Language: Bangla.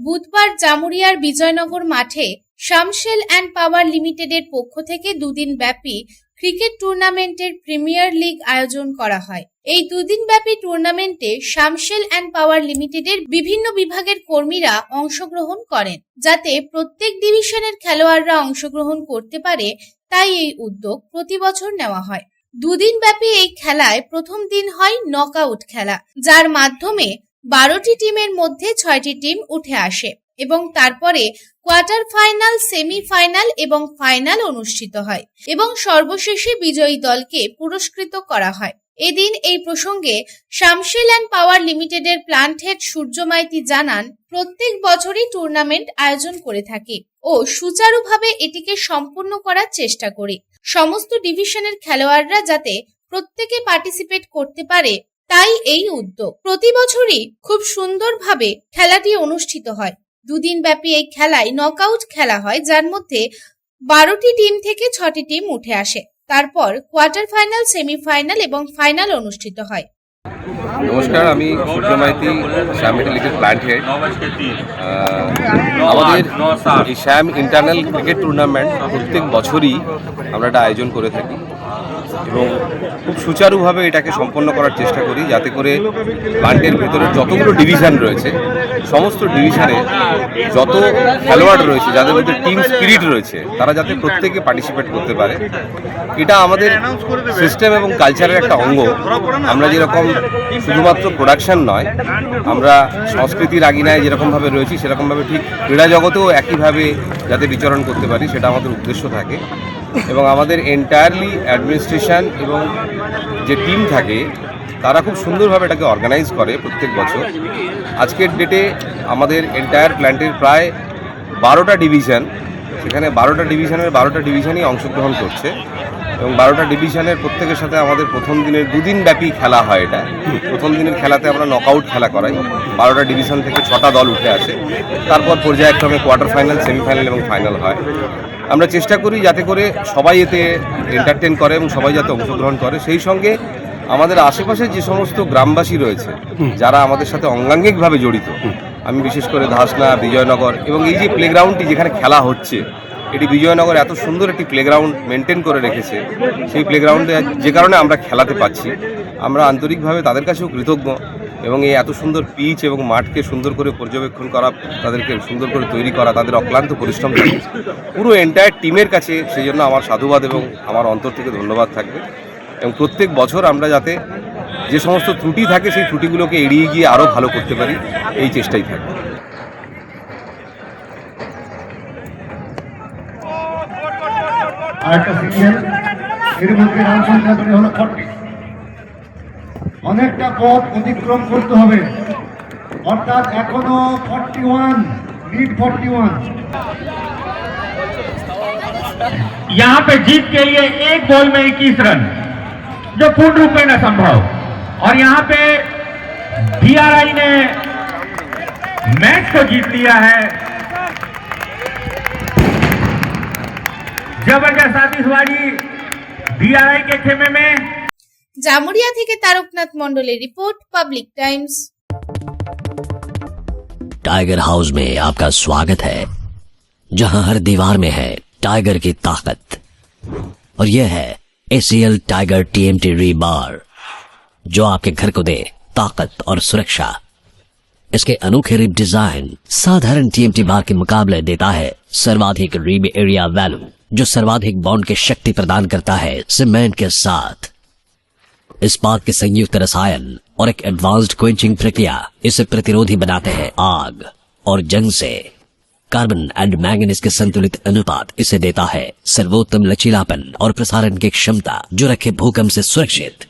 বুধবার জামুরিয়ার বিজয়নগর মাঠে শামশেল অ্যান্ড পাওয়ার লিমিটেডের পক্ষ থেকে দুদিন ব্যাপী ক্রিকেট টুর্নামেন্টের প্রিমিয়ার লিগ আয়োজন করা হয়। এই দুদিন ব্যাপী টুর্নামেন্টে শামশেল অ্যান্ড পাওয়ার লিমিটেডের বিভিন্ন বিভাগের কর্মীরা অংশগ্রহণ করেন, যাতে প্রত্যেক ডিভিশনের খেলোয়াড়রা অংশগ্রহণ করতে পারে, তাই এই উদ্যোগ প্রতি বছর নেওয়া হয়। দুদিন ব্যাপী এই খেলায় প্রথম দিন হয় নকআউট খেলা, যার মাধ্যমে 12টি টিমের মধ্যে 6টি টিম উঠে আসে এবং তারপরে কোয়ার্টার ফাইনাল, সেমিফাইনাল এবং ফাইনাল অনুষ্ঠিত হয় এবং সর্বশেষে বিজয়ী দলকে পুরস্কৃত করা হয়। এদিন এই প্রসঙ্গে শামশেল অ্যান্ড পাওয়ার লিমিটেডের প্ল্যান্ট হেড সূর্য মাইতি জানান, প্রত্যেক বছরই টুর্নামেন্ট আয়োজন করে থাকি ও সুচারুভাবে এটিকে সম্পূর্ণ করার চেষ্টা করি। সমস্ত ডিভিশনের খেলোয়াড়রা যাতে প্রত্যেকে পার্টিসিপেট করতে পারে, তাই এই উদ্যোগ। প্রতি বছরই খুব সুন্দরভাবে খেলাটি অনুষ্ঠিত হয়। দুদিন ব্যাপী এই খেলায় নকআউট খেলা হয়, যার মধ্যে 12টি টিম থেকে 6টি টিম উঠে আসে। তারপর কোয়ার্টার ফাইনাল, সেমিফাইনাল এবং ফাইনাল অনুষ্ঠিত হয়। নমস্কার, আমি সূর্য মাইতি, শ্যাম মেটালিকের প্ল্যান্ট হেড। আমাদের এই শ্যাম ইন্টারন্যাল ক্রিকেট টুর্নামেন্ট প্রত্যেক বছরই আমরা এটা আয়োজন করে থাকি এবং খুব সুচারুভাবে এটাকে সম্পন্ন করার চেষ্টা করি, যাতে করে প্ল্যান্টের ভেতরে যতগুলো ডিভিশন রয়েছে সমস্ত ডিভিশনে যত খেলোয়াড় রয়েছে, যাদের মধ্যে টিম স্পিরিট রয়েছে, তারা যাতে প্রত্যেকে পার্টিসিপেট করতে পারে। এটা আমাদের সিস্টেম এবং কালচারের একটা অঙ্গ। আমরা যেরকম শুধুমাত্র প্রোডাকশন নয়, আমরা সংস্কৃতির আগিনায় যেরকমভাবে রয়েছি সেরকমভাবে ঠিক ক্রীড়া জগতেও একইভাবে যাতে বিচরণ করতে পারি, সেটা আমাদের উদ্দেশ্য থাকে। এবং আমাদের এন্টায়ারলি অ্যাডমিনিস্ট্রেশন এবং যে টিম থাকে তারা খুব সুন্দরভাবে এটাকে অর্গানাইজ করে প্রত্যেক বছর। আজকের ডেটে আমাদের এন্টায়ার প্ল্যান্টের প্রায় 12টা ডিভিশন, সেখানে 12টা ডিভিশনের 12টা ডিভিশনই অংশগ্রহণ করছে এবং 12টা ডিভিশনের প্রত্যেকের সাথে আমাদের প্রথম দিনের দুদিন ব্যাপী খেলা হয়। এটা প্রথম দিনের খেলাতে আমরা নকআউট খেলা করাই। 12টা ডিভিশন থেকে 6টা দল উঠে আসে, তারপর পর্যায়ক্রমে কোয়ার্টার ফাইনাল, সেমিফাইনাল এবং ফাইনাল হয়। আমরা চেষ্টা করি যাতে করে সবাই এতে এন্টারটেন করে এবং সবাই যাতে অংশগ্রহণ করে। সেই সঙ্গে আমাদের আশেপাশে যে সমস্ত গ্রামবাসী রয়েছে যারা আমাদের সাথে অঙ্গাঙ্গিকভাবে জড়িত, আমি বিশেষ করে ধাসনা, বিজয়নগর এবং এই যে প্লেগ্রাউন্ডটি যেখানে খেলা হচ্ছে, এটি বিজয়নগর এত সুন্দর একটি প্লেগ্রাউন্ড মেনটেন করে রেখেছে। সেই প্লেগ্রাউন্ডে যে কারণে আমরা খেলাতে পাচ্ছি, আমরা আন্তরিকভাবে তাদের কাছেও কৃতজ্ঞ। এবং এই এত সুন্দর পিচ এবং মাঠকে সুন্দর করে পর্যবেক্ষণ করা, তাদেরকে সুন্দর করে তৈরি করা, তাদের অক্লান্ত পরিশ্রম থাকে পুরো এন্টায়ার টিমের কাছে। সেই জন্য আমার সাধুবাদ এবং আমার অন্তর থেকে ধন্যবাদ থাকবে। এবং প্রত্যেক বছর আমরা যাতে যে সমস্ত ত্রুটি থাকে সেই ত্রুটিগুলোকে এড়িয়ে গিয়ে আরও ভালো করতে পারি, এই চেষ্টাই থাকবে। অনেকটা পথ অতিক্রম করতে হবে, অর্থাৎ এখনো 41, लीड 41। यहाँ पे जीत के लिए एक बॉल में 21 रन, जो पूर्ण रूप में न संभव। और यहाँ पे बीआरआई ने मैच को जीत लिया है। जबरदस्त आतिशबाजी बीआरआई के खेमे में। জামুরিয়া থেকে তারকনাথ মণ্ডলের report, public Times. Tiger house में आपका स्वागत है, जहां हर दीवार में है टाइगर की ताकत। और यह है ACL टाइगर TMT रीबार, जो आपके घर को दे ताकत और सुरक्षा। इसके अनोखे रिब डिजाइन साधारण TMT बार के मुकाबले देता है सर्वाधिक रिब एरिया वैल्यू, जो सर्वाधिक बॉन्ड की शक्ति प्रदान करता है सीमेंट के साथ। इस्पात के संयुक्त रसायन और एक एडवांस्ड क्वेंचिंग प्रक्रिया इसे प्रतिरोधी बनाते हैं आग और जंग से। कार्बन एंड मैंगनीज के संतुलित अनुपात इसे देता है सर्वोत्तम लचीलापन और प्रसारण की क्षमता, जो रखे भूकंप से सुरक्षित।